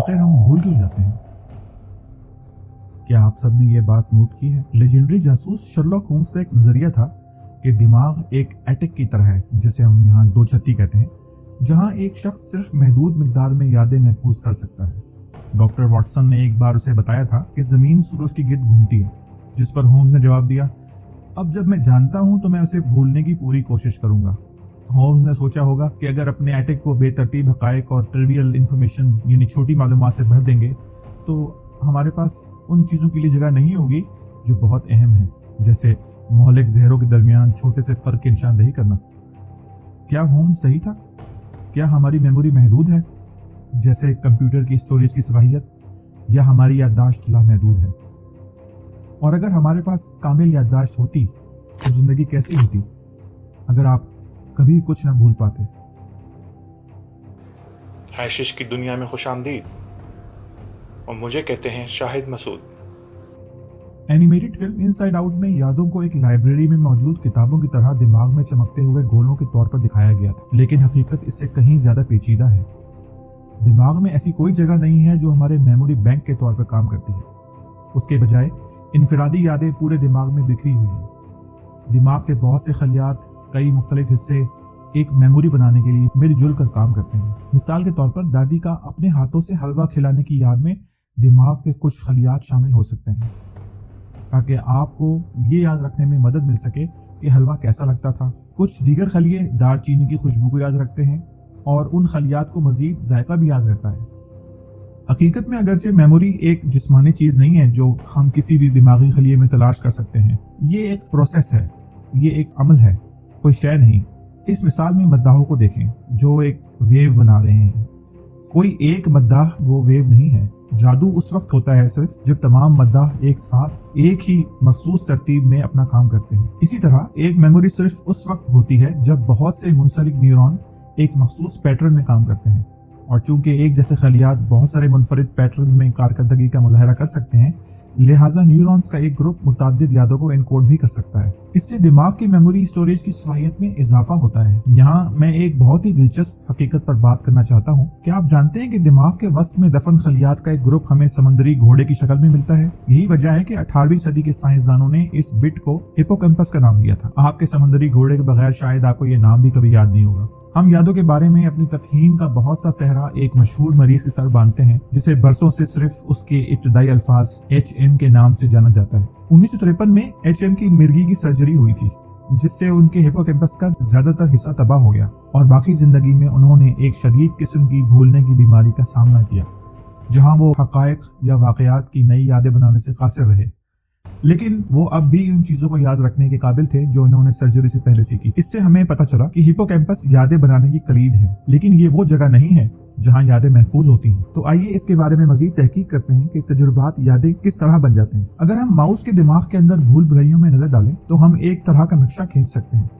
आखिर हम भूल क्यों जाते हैं? क्या आप सब ने ये बात नोट की है? लेजेंडरी जासूस शर्लॉक होम्स का एक नजरिया था कि दिमाग एक एटिक की तरह है, जिसे हम यहाँ दो छत्ती कहते हैं, जहाँ एक शख्स सिर्फ महदूद मिकदार में यादें महफूज कर सकता है। डॉक्टर वाटसन ने एक बार उसे बताया था कि जमीन सूरज के गिर्द घूमती है, जिस पर होम्स ने जवाब दिया, अब जब मैं जानता हूं तो मैं उसे भूलने की पूरी कोशिश करूंगा। होम्स ने सोचा होगा कि अगर अपने एटिक को बेतरतीब हकायक और ट्रिवियल इंफॉर्मेशन यानी छोटी मालूमात से भर देंगे तो हमारे पास उन चीज़ों के लिए जगह नहीं होगी जो बहुत अहम है, जैसे मौलिक जहरों के दरमियान छोटे से फ़र्क की निशानदेही करना। क्या होम्स सही था? क्या हमारी मेमोरी महदूद है, जैसे कंप्यूटर की स्टोरेज की सलाहियत, या हमारी याददाश्त लामहदूद है? और अगर हमारे पास कामिल याददाश्त होती तो जिंदगी कैसी होती अगर आप कभी कुछ न भूल पाते? हैशिश की दुनिया में खुशामदीद, और मुझे कहते हैं Shahid Masood. Animated film inside out में यादों को एक लाइब्रेरी में मौजूद किताबों की तरह दिमाग में चमकते हुए गोलों के तौर पर दिखाया गया था, लेकिन हकीकत इससे कहीं ज्यादा पेचीदा है। दिमाग में ऐसी कोई जगह नहीं है जो हमारे मेमोरी बैंक के तौर पर काम करती है। उसके बजाय इनफरादी यादें पूरे दिमाग में बिखरी हुई हैं। दिमाग के बहुत से खलियात, कई मुख्तलिफ हिस्से एक मेमोरी बनाने के लिए मिलजुल कर काम करते हैं। मिसाल के तौर पर दादी का अपने हाथों से हलवा खिलाने की याद में दिमाग के कुछ खलियात शामिल हो सकते हैं, ताकि आपको ये याद रखने में मदद मिल सके कि हलवा कैसा लगता था। कुछ दीगर खलिए दालचीनी की खुशबू को याद रखते हैं और उन खलियात को मजीद जायका भी याद रहता है। हकीकत में अगरचे मेमोरी एक जिस्मानी चीज़ नहीं है जो हम किसी भी दिमागी खलिए में तलाश कर सकते हैं। ये एक प्रोसेस है, ये एक अमल है, कोई शय नहीं। इस मिसाल में मद्दाहों को देखें जो एक वेव बना रहे हैं। कोई एक मद्दाह वो वेव नहीं है। जादू उस वक्त होता है सिर्फ जब तमाम मद्दाह एक साथ एक ही मखसूस तरतीब में अपना काम करते हैं। इसी तरह एक मेमोरी सिर्फ उस वक्त होती है जब बहुत से मुंसलिक न्यूरॉन एक मखसूस पैटर्न में काम करते हैं, और चूंकि एक जैसे खलियात बहुत सारे मुनफरिद पैटर्न्स में कारकर्दगी का मुजाहरा कर सकते हैं, लिहाजा न्यूरॉन्स का एक ग्रुप मुताद्दिद यादों को एनकोड भी कर सकता है। इससे दिमाग की मेमोरी स्टोरेज की सलाहियत में इजाफा होता है। यहाँ मैं एक बहुत ही दिलचस्प हकीकत पर बात करना चाहता हूँ। क्या आप जानते हैं कि दिमाग के वस्त में दफन खलियात का एक ग्रुप हमें समंदरी घोड़े की शक्ल में मिलता है? यही वजह है कि 18वीं सदी के साइंसदानों ने इस बिट को हिप्पोकैम्पस का नाम दिया था। आपके समंदरी घोड़े के बगैर शायद आपको ये नाम भी कभी याद नहीं होगा। हम यादों के बारे में अपनी तफहीम का बहुत सा सहरा एक मशहूर मरीज के सर बांधते हैं, जिसे बरसों से सिर्फ उसके इब्तदाई अल्फाज HM के नाम से जाना जाता है। 1953 में HM की मिर्गी की सर्जरी हुई थी, जिससे उनके हिप्पोकैम्पस का ज्यादातर हिस्सा तबाह हो गया और बाकी जिंदगी में उन्होंने एक शदीद किस्म की भूलने की बीमारी का सामना किया, जहां वो हकायक या वाकयात की नई यादें बनाने से कासिर रहे। लेकिन वो अब भी उन चीजों को याद रखने के काबिल थे जो इन्होंने सर्जरी से पहले सीखी। इससे हमें पता चला कि हिप्पोकैम्पस यादें बनाने की कलीद है, लेकिन ये वो जगह नहीं है जहां यादें महफूज होती हैं। तो आइए इसके बारे में मजीद तहकीक करते हैं कि तजुर्बात यादें किस तरह बन जाते हैं। अगर हम माउस के दिमाग के अंदर भूल भुलैयों में नजर डालें तो हम एक तरह का नक्शा खींच सकते हैं,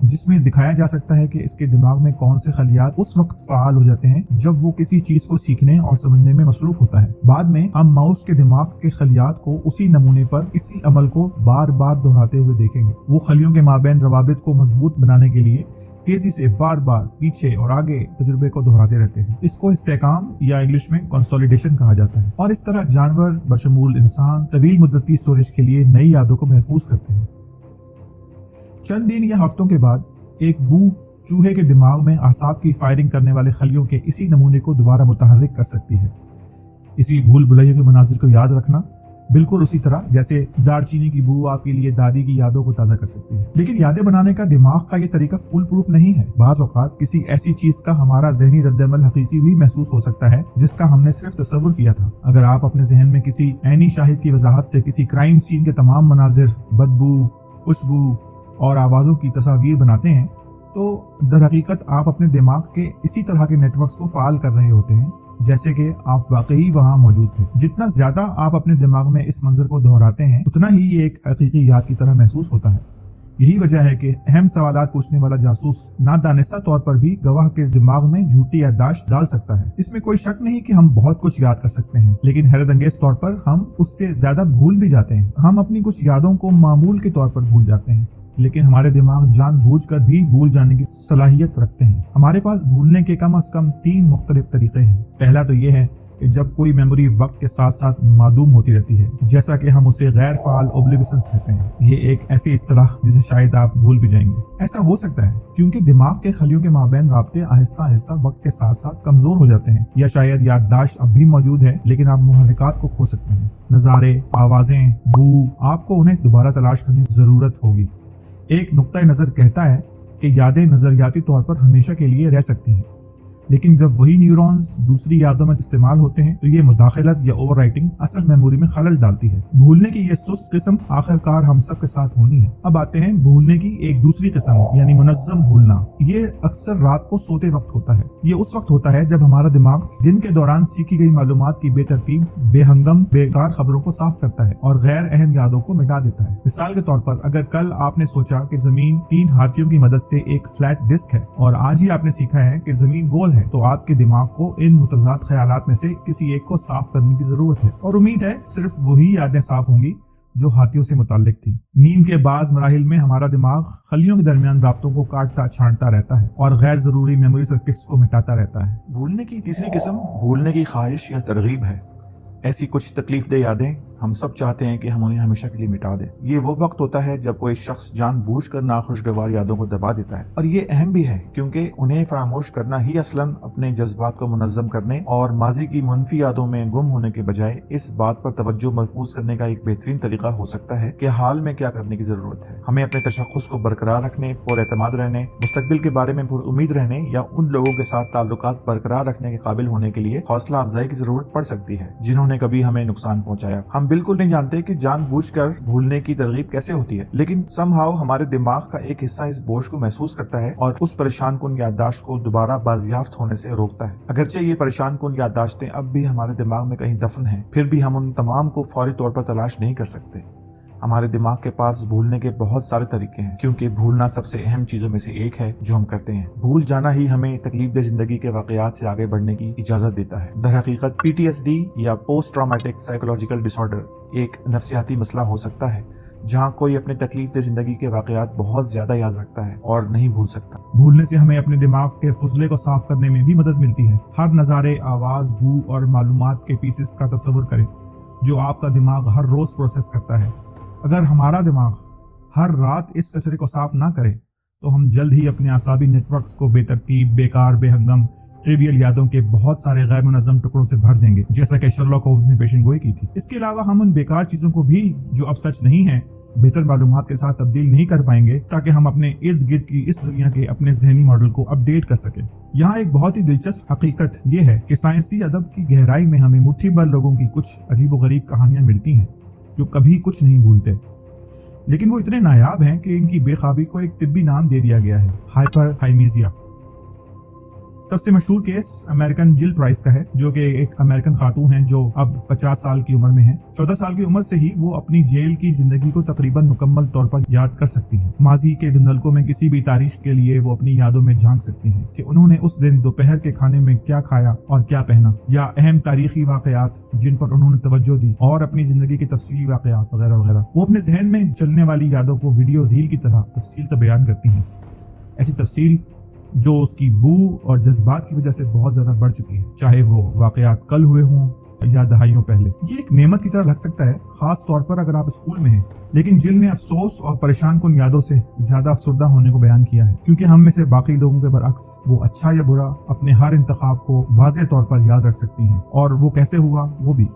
जिसमें दिखाया जा सकता है कि इसके दिमाग में कौन से खलियात उस वक्त फाल हो जाते हैं जब वो किसी चीज को सीखने और समझने में मसरूफ होता है। बाद में हम माउस के दिमाग के खलियात को उसी नमूने पर इसी अमल को बार बार दोहराते हुए देखेंगे। वो खलियों के माबैन रवाबित को मजबूत बनाने के लिए तेजी से बार बार पीछे और आगे तजुर्बे को दोहराते रहते हैं। इसको इस्तेकाम या इंग्लिश में कंसोलिडेशन कहा जाता है। और इस तरह जानवर बशमूल इंसान तवील मुद्दती स्टोरेज के लिए नई यादों को महफूज करते हैं। चंद दिन या हफ्तों के बाद एक बू चूहे के दिमाग में आसाब की फायरिंग करने वाले खलियों के इसी नमूने को दोबारा मुतहर्रिक कर सकती है। इसी भूल भुलैयों के मनाजिर को याद रखना बिल्कुल उसी तरह जैसे दालचीनी की बू आपके लिए दादी की यादों को ताज़ा कर सकती है। लेकिन यादें बनाने का दिमाग का ये तरीका फूल प्रूफ नहीं है। बाज़ औक़ात किसी ऐसी चीज का हमारा ज़हनी रद्द-ए-अमल हकीकी भी महसूस हो सकता है जिसका हमने सिर्फ तसव्वुर किया था। अगर आप अपने जहन में किसी ऐनी शाहिद की वजाहत से किसी क्राइम सीन के तमाम मनाजिर, बदबू, खुशबू और आवाज़ों की तस्वीर बनाते हैं तो दर हकीकत आप अपने दिमाग के इसी तरह के नेटवर्क्स को फ़ाल कर रहे होते हैं जैसे कि आप वाकई वहां मौजूद थे। जितना ज्यादा आप अपने दिमाग में इस मंजर को दोहराते हैं उतना ही ये एक हकीकी याद की तरह महसूस होता है। यही वजह है कि अहम सवालात पूछने वाला जासूस नादानिस्ता तौर पर भी गवाह के दिमाग में झूठी याददाश्त डाल सकता है। इसमें कोई शक नहीं कि हम बहुत कुछ याद कर सकते हैं, लेकिन हैरत अंगेज तौर पर हम उससे ज्यादा भूल भी जाते हैं। हम अपनी कुछ यादों को मामूल के तौर पर भूल जाते हैं, लेकिन हमारे दिमाग जानबूझकर भी भूल जाने की सलाहियत रखते हैं। हमारे पास भूलने के कम से कम 3 मुख्तलिफ तरीके हैं। पहला तो ये है कि जब कोई मेमोरी वक्त के साथ साथ मादूम होती रहती है, जैसा कि हम उसे गैर फाल ओब्लिविशन कहते हैं। ये एक ऐसी इस्तिलाह जिसे शायद आप भूल भी जाएंगे। ऐसा हो सकता है क्योंकि दिमाग के खलियों के माबैन राब्ते आहिस्ता आहिस्ता वक्त के साथ साथ कमजोर हो जाते हैं, या शायद याददाश्त अब भी मौजूद है लेकिन आप मुहर्रिकात को खो सकते हैं। नज़ारे, आवाजें, बू, आपको उन्हें दोबारा तलाश करने की जरूरत होगी। एक नुक्ता नजर कहता है कि यादें नजरियाती तौर पर हमेशा के लिए रह सकती हैं, लेकिन जब वही न्यूरॉन्स दूसरी यादों में इस्तेमाल होते हैं तो ये मुदाखलत या ओवर राइटिंग असल मेमोरी में खलल डालती है। भूलने की ये सुस्त किस्म आखिरकार हम सब के साथ होनी है। अब आते हैं भूलने की एक दूसरी किस्म, यानी मुनज़्ज़म भूलना। ये अक्सर रात को सोते वक्त होता है। ये उस वक्त होता है जब हमारा दिमाग दिन के दौरान सीखी गई मालूमात की बेतरतीब, बेहंगम, बेकार खबरों को साफ करता है और गैर अहम यादों को मिटा देता है। मिसाल के तौर पर, अगर कल आपने सोचा कि जमीन 3 हाथियों की मदद से एक फ्लैट डिस्क है और आज ही आपने सीखा है कि जमीन गोल है, तो आपके दिमाग को इन मुतज़ाद ख्यालात में से किसी एक को साफ करने की जरूरत है, और उम्मीद है सिर्फ वही यादें साफ होंगी जो हाथियों से मुताल्लिक थी। नींद के बाज़ मराहिल में हमारा दिमाग खलियों के दरमियान राब्तों को काटता छांटता रहता है और गैर जरूरी मेमोरी सर्किट्स को मिटाता रहता है। भूलने की तीसरी किस्म भूलने की ख्वाहिश या तरगीब है। ऐसी कुछ तकलीफ दे यादें हम सब चाहते हैं कि हम उन्हें हमेशा के लिए मिटा दें। ये वो वक्त होता है जब कोई शख्स जानबूझकर नाखुशगवार यादों को दबा देता है, और ये अहम भी है क्योंकि उन्हें फरामोश करना ही असलन अपने जज्बात को मुनज़्ज़म करने और माजी की मुनफी यादों में गुम होने के बजाय इस बात पर तवज्जो मरकूज करने का एक बेहतरीन तरीका हो सकता है कि हाल में क्या करने की जरूरत है। हमें अपने तशख्खुस को बरकरार रखने, पुरएतमाद रहने, मुस्तकबिल के बारे में पुरुम्मीद रहने या उन लोगों के साथ ताल्लुकात बरकरार रखने के काबिल होने के लिए हौसला अफजाई की जरूरत पड़ सकती है जिन्होंने कभी हमें नुकसान पहुंचाया। हम बिल्कुल नहीं जानते कि जानबूझकर भूलने की तरगीब कैसे होती है, लेकिन समहाउ हमारे दिमाग का एक हिस्सा इस बोझ को महसूस करता है और उस परेशान कुन याददाश्त को दोबारा बाजियाफ्त होने से रोकता है। अगरचे ये परेशान कुन याददाश्तें अब भी हमारे दिमाग में कहीं दफन हैं, फिर भी हम उन तमाम को फौरी तौर पर तलाश नहीं कर सकते। हमारे दिमाग के पास भूलने के बहुत सारे तरीके हैं, क्योंकि भूलना सबसे अहम चीजों में से एक है जो हम करते हैं। भूल जाना ही हमें तकलीफदेह जिंदगी के वाकयात से आगे बढ़ने की इजाजत देता है। दर हकीकत PTSD या पोस्ट ट्रॉमेटिक साइकोलॉजिकल डिसऑर्डर एक नफ्सियाती मसला हो सकता है जहाँ कोई अपने तकलीफदेह जिंदगी के वाकयात बहुत ज्यादा याद रखता है और नहीं भूल सकता। भूलने से हमें अपने दिमाग के फुजले को साफ करने में भी मदद मिलती है। हर नज़ारे, आवाज, बू और मालूमात के पीसेस का तस्वुर करें जो आपका दिमाग हर रोज प्रोसेस करता है। अगर हमारा दिमाग हर रात इस कचरे को साफ ना करे तो हम जल्द ही अपने आसाबी नेटवर्क्स को बेतरतीब, बेकार, बेहंगम, ट्रिवियल यादों के बहुत सारे गैर मुनज़्ज़म टुकड़ों से भर देंगे, जैसा कि शर्लॉक होम्स ने पेशन गोई की थी। इसके अलावा हम उन बेकार चीजों को भी जो अब सच नहीं है बेहतर मालूमात के साथ तब्दील नहीं कर पाएंगे, ताकि हम अपने इर्द गिर्द की इस दुनिया के अपने जहनी मॉडल को अपडेट कर सकें। यहाँ एक बहुत ही दिलचस्प हकीकत यह है कि साइंसी अदब की गहराई में हमें मुट्ठी भर लोगों की कुछ अजीबोगरीब कहानियां मिलती हैं जो कभी कुछ नहीं भूलते, लेकिन वो इतने नायाब हैं कि इनकी बेखाबी को एक तिब्बी नाम दे दिया गया है, हाइपरथाइमीजिया। सबसे मशहूर केस अमेरिकन जिल प्राइस का है, जो कि एक अमेरिकन खातून है जो अब 50 साल की उम्र में है। 14 साल की उम्र से ही वो अपनी जेल की जिंदगी को तकरीबन मुकम्मल तौर पर याद कर सकती हैं। माजी के धुंधलकों में किसी भी तारीख के लिए वो अपनी यादों में झांक सकती हैं कि उन्होंने उस दिन दोपहर के खाने में क्या खाया और क्या पहना, या अहम तारीखी वाकयात जिन पर उन्होंने तवज्जो दी, और अपनी जिंदगी के तफसीली वाकयात वगैरह वगैरह। वो अपने जहन में चलने वाली यादों को वीडियो रील की तरह तफसील से बयान करती हैं। ऐसी तफसील जो उसकी बू और जज्बात की वजह से बहुत ज्यादा बढ़ चुकी है, चाहे वो वाकयात कल हुए हों या दहाइयों पहले। ये एक नेमत की तरह लग सकता है, खास तौर पर अगर आप स्कूल में हैं, लेकिन जिल ने अफसोस और परेशान कुन यादों से ज्यादा अफसरदा होने को बयान किया है, क्योंकि हम में से बाकी लोगों के बरअक्स वो अच्छा या बुरा अपने हर इंतखाब को वाज़ेह तौर पर याद रख सकती हैं, और वो कैसे हुआ वो भी।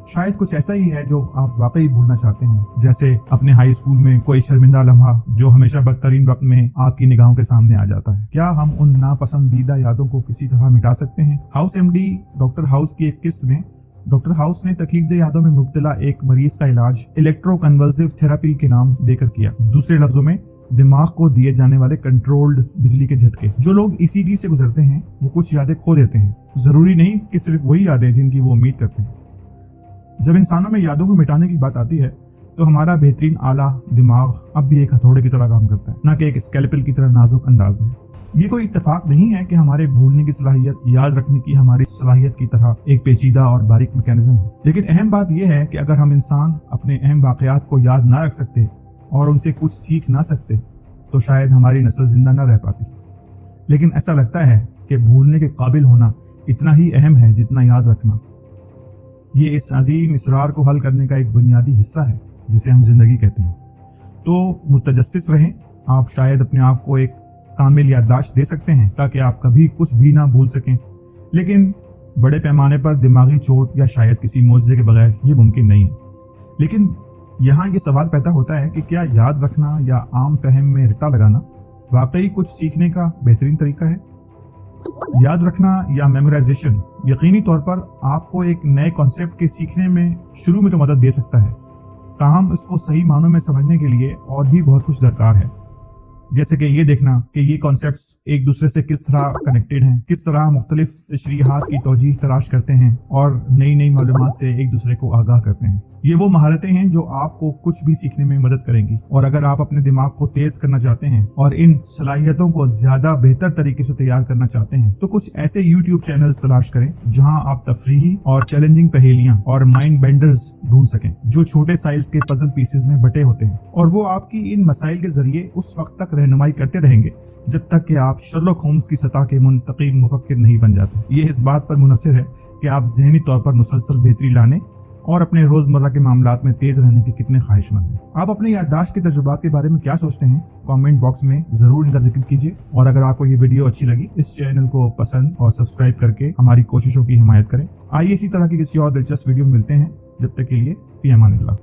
शायद कुछ ऐसा ही है जो आप वाकई भूलना चाहते हैं, जैसे अपने हाई स्कूल में कोई शर्मिंदा लम्हा जो हमेशा बदतरीन वक्त में आपकी निगाहों के सामने आ जाता है। क्या हम उन नापसंदीदा यादों को किसी तरह मिटा सकते हैं? हाउस MD डॉक्टर हाउस की एक किस्त में डॉक्टर हाउस ने तकलीफदेह यादों में मुब्तला एक मरीज का इलाज इलेक्ट्रोकन्वल्सिव थेरेपी के नाम देकर किया। दूसरे लफ्जों में, दिमाग को दिए जाने वाले कंट्रोल्ड बिजली के झटके। जो लोग ECD से गुजरते हैं वो कुछ यादें खो देते हैं, जरूरी नहीं कि सिर्फ वही यादें जिनकी वो उम्मीद करते हैं। जब इंसानों में यादों को मिटाने की बात आती है तो हमारा बेहतरीन आला दिमाग अब भी एक हथौड़े की तरह काम करता है, न कि एक स्कैल्पेल की तरह नाजुक अंदाज में। ये कोई इत्तेफाक नहीं है कि हमारे भूलने की सलाहियत याद रखने की हमारी सलाहियत की तरह एक पेचीदा और बारीक मैकेनिज्म है। लेकिन अहम बात यह है कि अगर हम इंसान अपने अहम वाकयात को याद ना रख सकते और उनसे कुछ सीख ना सकते तो शायद हमारी नस्ल जिंदा न रह पाती। लेकिन ऐसा लगता है कि भूलने के काबिल होना इतना ही अहम है जितना याद रखना। ये इस अजीम इसरार को हल करने का एक बुनियादी हिस्सा है जिसे हम जिंदगी कहते हैं। तो मुतजस्सिस रहें। आप शायद अपने आप को एक कामिल याददाश्त दे सकते हैं ताकि आप कभी कुछ भी ना भूल सकें, लेकिन बड़े पैमाने पर दिमागी चोट या शायद किसी मोज़े के बगैर ये मुमकिन नहीं है। लेकिन यहाँ ये सवाल पैदा होता है कि क्या याद रखना या आम फहम में रट्टा लगाना वाकई कुछ सीखने का बेहतरीन तरीका है? याद रखना या मेमोराइजेशन यकीनी तौर पर आपको एक नए कॉन्सेप्ट के सीखने में शुरू में तो मदद दे सकता है, ताहम इसको सही मानों में समझने के लिए और भी बहुत कुछ दरकार है। जैसे कि ये देखना कि ये कॉन्सेप्ट्स एक दूसरे से किस तरह कनेक्टेड हैं, किस तरह मुख्तलिफ तशरीहात की तौजीह तलाश करते हैं और नई नई मालूमात से एक दूसरे को आगाह करते हैं। ये वो महारतें हैं जो आपको कुछ भी सीखने में मदद करेंगी। और अगर आप अपने दिमाग को तेज करना चाहते हैं और इन सलाहियतों को ज्यादा बेहतर तरीके से तैयार करना चाहते हैं तो कुछ ऐसे YouTube चैनल्स तलाश करें जहां आप तफरीही और चैलेंजिंग पहेलियां और माइंड बेंडर्स ढूंढ सकें जो छोटे साइज के पजल पीसेस में बटे होते हैं, और वो आपकी इन मसाइल के जरिए उस वक्त तक रहनुमाई करते रहेंगे जब तक कि आप शर्लॉक होम्स की सतह के मुंतकिम मुफक्किर नहीं बन जाते। ये इस बात पर मुनहसर है कि आप ज़हनी तौर पर मुसलसल बेहतरी लाने और अपने रोजमर्रा के मामलात में तेज रहने के कितने ख्वाहिशमंद हैं। आप अपने याददाश्त के तजुर्बात के बारे में क्या सोचते हैं? कमेंट बॉक्स में जरूर इनका जिक्र कीजिए। और अगर आपको ये वीडियो अच्छी लगी, इस चैनल को पसंद और सब्सक्राइब करके हमारी कोशिशों की हिमायत करें। आइए इसी तरह की किसी और दिलचस्प वीडियो में मिलते हैं। जब तक के लिए फी अमानिल्लाह।